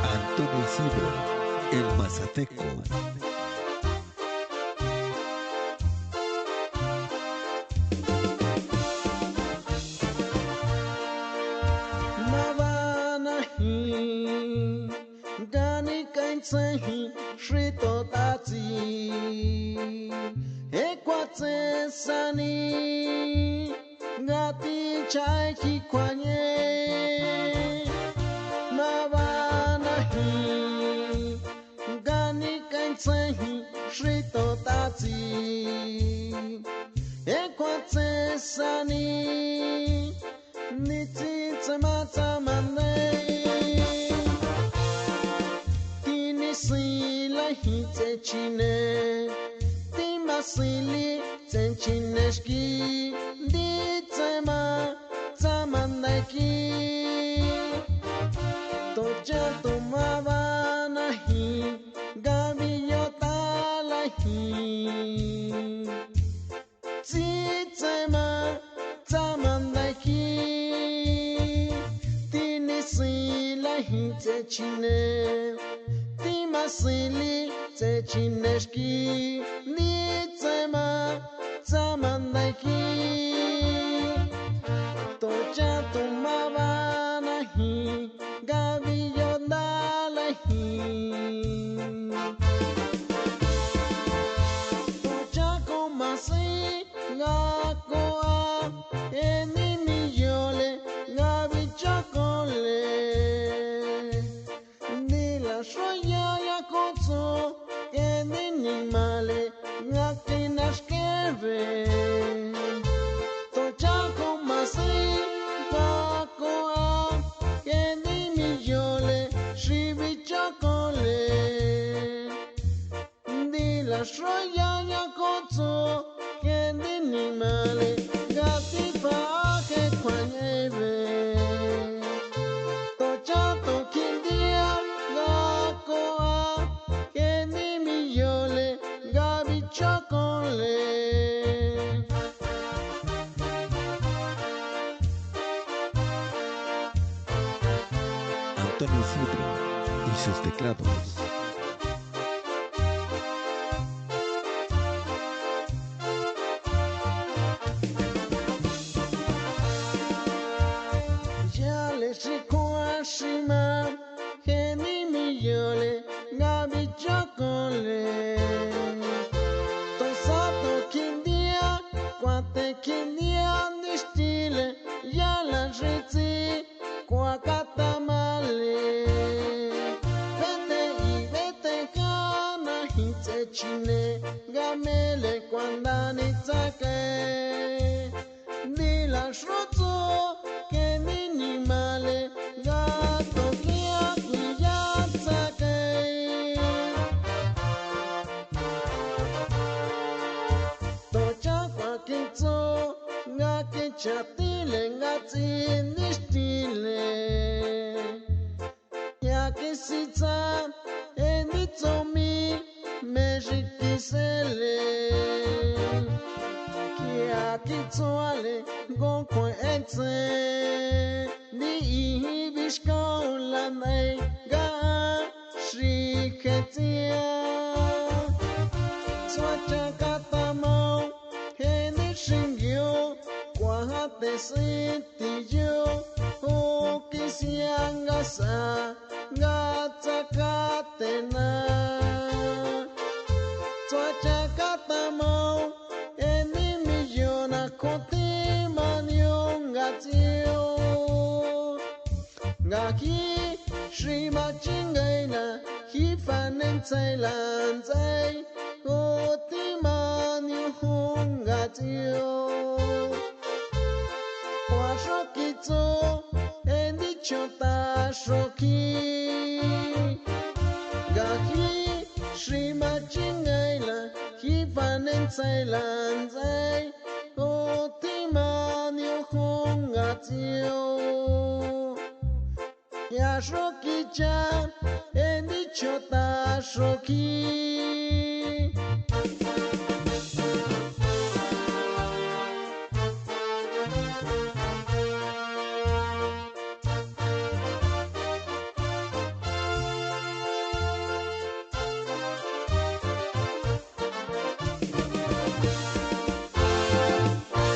Antonio Isidro, el Mazateco. Mavanahi, Gani Kainsehi, Shrito Tati, Equate Sani, Gati Chaiki Kwanye, Mavanahi, Gani Kainsehi, Shrito Tati, Equate Sani, Niti Tamata Mane Tini Sila Hite Chine Timasili Tenchineshki Ditema Tamaneki Toja Tumavanahi Gabiyotalahi Titema Tamaneki Te chine, ti masili, te chineshki, ni tema, tamanaki. Toja tumavanahi, gabiyondalahi. Toja komasi, gakoa, enimiyole, gabichokole. Shoya ya koto enini male ngaki nashkeve tochako masi pakoa enini yole shibi chokole dila shoya ya koto enini male ngati pa ke kwanyeve tochato kindia Antonio Isidro y sus teclados. Ya le shikuashima Geni miyole Gabi chokole Tosato kindia Kwate kindia Nishtile Ya la riti Kwa katamale Vete y vete kana Hite chine Gamele kwandani take Dila shroto Keni ni male Gato kia kuya take Tocha kwa kinto Ngake chatile ngati nishtile Yake sita Enitomi Mejikisele Kia kitoale Gonkwe ente Ni ihibishkola nei Ga Shiketia Twacha katamo Heni shingyo Kwa hate sitiyo Okisiangasa Gata katena Twacha katamo Eni millona Koti maniongatio Ngaki Shima chingaina Hifanen Thailandai Koti maniongatio Washokito Endi chota shoki Gaki Shima chingaina Hifanen Thailandai Koti maniongatio Yashoki-chan, Endi chota shoki